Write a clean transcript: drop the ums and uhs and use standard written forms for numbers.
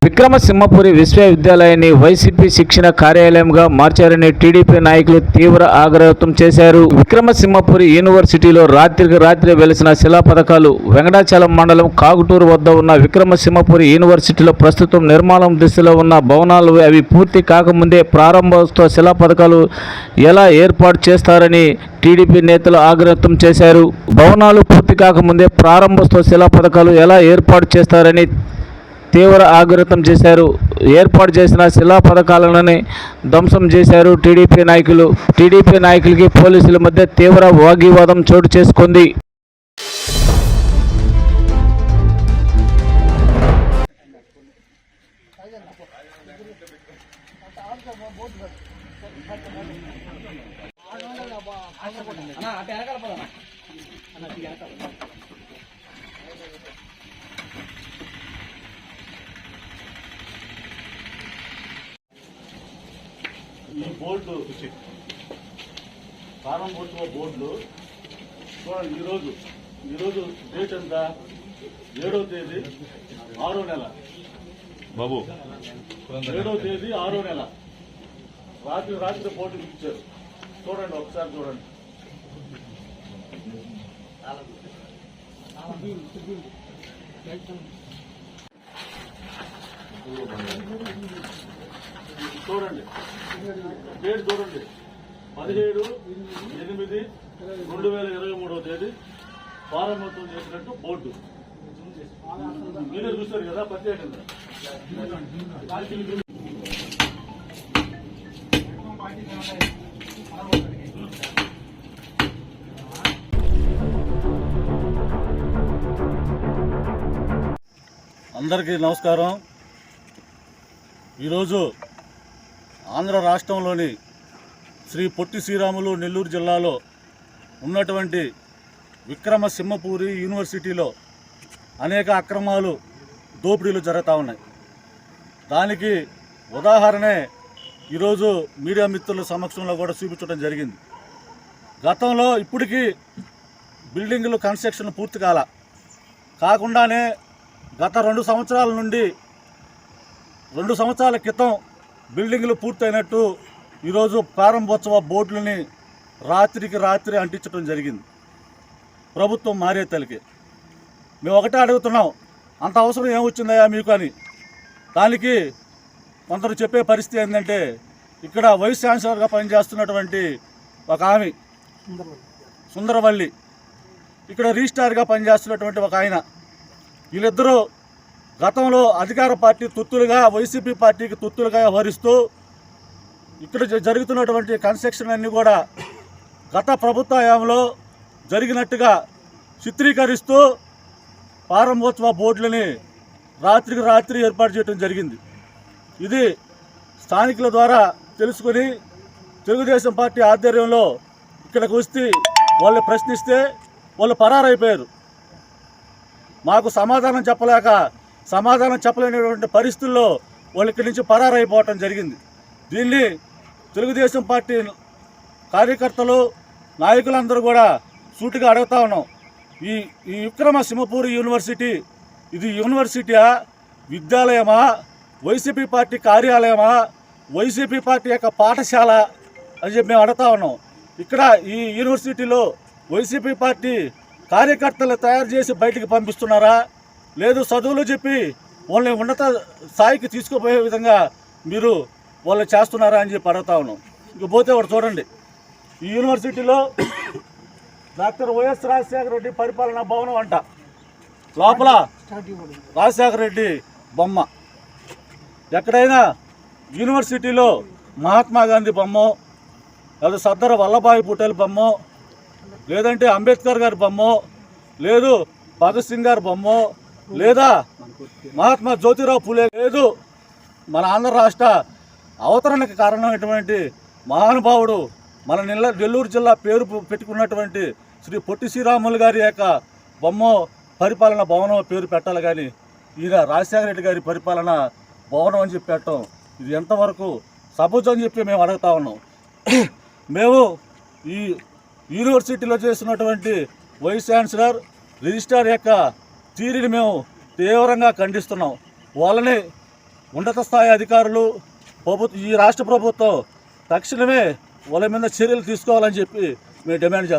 విక్రమసింహపురి విశ్వవిద్యాలయాన్ని వైసీపీ శిక్షణ కార్యాలయంగా మార్చారని టీడీపీ నాయకులు తీవ్ర ఆగ్రహం చేశారు. విక్రమసింహపురి యూనివర్సిటీలో రాత్రికి రాత్రి వెలిసిన శిలా పథకాలు. వెంకటాచలం మండలం కాగుటూరు వద్ద ఉన్న విక్రమసింహపురి యూనివర్సిటీలో ప్రస్తుతం నిర్మాణం దిశలో ఉన్న భవనాలు అవి పూర్తి కాకముందే ప్రారంభోత్సవ శిలా పథకాలు ఎలా ఏర్పాటు చేస్తారని టీడీపీ నేతలు ఆగ్రహం చేశారు. భవనాలు పూర్తి కాకముందే ప్రారంభోత్సవ శిలా పథకాలు ఎలా ఏర్పాటు చేస్తారని తీవ్ర ఆగ్రహం చేశారు. ఏర్పాటు చేసిన శిలా పథకాలను ధ్వంసం చేశారు టీడీపీ నాయకులు. టీడీపీ నాయకులకి పోలీసుల మధ్య తీవ్ర వాగ్వివాదం చోటు చేసుకుంది. ఈ బోర్డు ప్రారంభోత్సవ బోర్డులు చూడండి. ఈరోజు డేట్ ఎంత? 7వ తేదీ 6వ నెల బాబు, 7వ తేదీ 6వ నెల రాత్రి బోర్డు ఇచ్చారు. చూడండి, ఒకసారి చూడండి. చూడండి, డేట్ చూడండి. 17/8/2023 తేదీ ప్రారంభోత్సవం చేసినట్టు బోర్డు మీరే చూస్తారు కదా. ప్రత్యేకంగా అందరికీ నమస్కారం. ఈరోజు ఆంధ్ర రాష్ట్రంలోని శ్రీ పొట్టి శ్రీరాములు నెల్లూరు జిల్లాలో ఉన్నటువంటి విక్రమసింహపురి యూనివర్సిటీలో అనేక అక్రమాలు, దోపిడీలు జరుగుతూ ఉన్నాయి. దానికి ఉదాహరణే ఈరోజు మీడియా మిత్రుల సమక్షంలో కూడా చూపించడం జరిగింది. గతంలో ఇప్పటికీ బిల్డింగులు కన్స్ట్రక్షన్ పూర్తి కాకుండానే గత 2 సంవత్సరాల నుండి 2 సంవత్సరాల క్రితం బిల్డింగులు పూర్తయినట్టు ఈరోజు ప్రారంభోత్సవ బోర్డులని రాత్రికి రాత్రి అంటించడం జరిగింది. ప్రభుత్వం మారే తలకి మేము ఒకటే అడుగుతున్నాం, అంత అవసరం ఏమొచ్చిందయా మీకు అని. దానికి కొందరు చెప్పే పరిస్థితి ఏంటంటే, ఇక్కడ వైస్ ఛాన్సలర్గా పనిచేస్తున్నటువంటి ఒక ఆమె సుందరవల్లి, ఇక్కడ రిజిస్ట్రార్గా పనిచేస్తున్నటువంటి ఒక ఆయన, వీళ్ళిద్దరూ గతంలో అధికార పార్టీ తొత్తులుగా, వైసీపీ పార్టీకి తొత్తులుగా వ్యవహరిస్తూ ఇక్కడ జరుగుతున్నటువంటి కన్స్ట్రక్షన్ అన్నీ కూడా గత ప్రభుత్వ హయాంలో జరిగినట్టుగా చిత్రీకరిస్తూ ప్రారంభోత్సవ బోర్డులని రాత్రికి రాత్రి ఏర్పాటు చేయడం జరిగింది. ఇది స్థానికుల ద్వారా తెలుసుకొని తెలుగుదేశం పార్టీ ఆధ్వర్యంలో ఇక్కడికి వస్తే వాళ్ళు ప్రశ్నిస్తే వాళ్ళు పరారైపోయారు. మాకు సమాధానం చెప్పలేనటువంటి పరిస్థితుల్లో వాళ్ళు ఇక్కడి నుంచి పరారైపోవటం జరిగింది. దీన్ని తెలుగుదేశం పార్టీ కార్యకర్తలు, నాయకులందరూ కూడా సూటిగా అడుగుతా ఉన్నాం. ఈ విక్రమసింహపురి యూనివర్సిటీ ఇది యూనివర్సిటీయా, విద్యాలయమా, వైసీపీ పార్టీ కార్యాలయమా, వైసీపీ పార్టీ యొక్క పాఠశాల అని చెప్పి మేము అడుగుతా ఉన్నాం. ఇక్కడ ఈ యూనివర్సిటీలో వైసీపీ పార్టీ కార్యకర్తలు తయారు చేసి బయటికి పంపిస్తున్నారా, లేదు చదువులు చెప్పి వాళ్ళని ఉన్నత స్థాయికి తీసుకుపోయే విధంగా మీరు వాళ్ళు చేస్తున్నారా అని చెప్పి అడుగుతా ఉన్నాం. ఇకపోతే ఒకటి చూడండి, ఈ యూనివర్సిటీలో డాక్టర్ వైఎస్ రాజశేఖర రెడ్డి పరిపాలనా భవనం అంట, లోపల రాజశేఖర రెడ్డి బొమ్మ. ఎక్కడైనా యూనివర్సిటీలో మహాత్మా గాంధీ బొమ్మ, లేదా సర్దార్ వల్లభాయ్ పటేల్ బొమ్మ, లేదంటే అంబేద్కర్ గారి బొమ్మ, లేదు భగత్ సింగ్ గారి బొమ్మ, లేదా మహాత్మా జ్యోతిరావు ఫులే, లేదు మన ఆంధ్ర రాష్ట్ర అవతరణకు కారణమైనటువంటి మహానుభావుడు మన నెల్లూరు జిల్లా పేరు పెట్టుకున్నటువంటి శ్రీ పొట్టి శ్రీరాములు గారి యొక్క బొమ్మ పరిపాలన భవనం పేరు పెట్టాలి. కానీ ఈయన రాజశేఖర రెడ్డి గారి పరిపాలన భవనం అని చెప్పి పెట్టడం ఇది ఎంతవరకు సబూజ్ అని చెప్పి మేము అడుగుతా ఉన్నాం. మేము ఈ యూనివర్సిటీలో చేస్తున్నటువంటి వైస్ ఛాన్సలర్, రిజిస్ట్రార్ యొక్క తీరుని మేము తీవ్రంగా ఖండిస్తున్నాం. వాళ్ళని ఉన్నత స్థాయి అధికారులు ఈ రాష్ట్ర ప్రభుత్వం తక్షణమే వాళ్ళ మీద చర్యలు తీసుకోవాలని చెప్పి మేము డిమాండ్ చేస్తాం.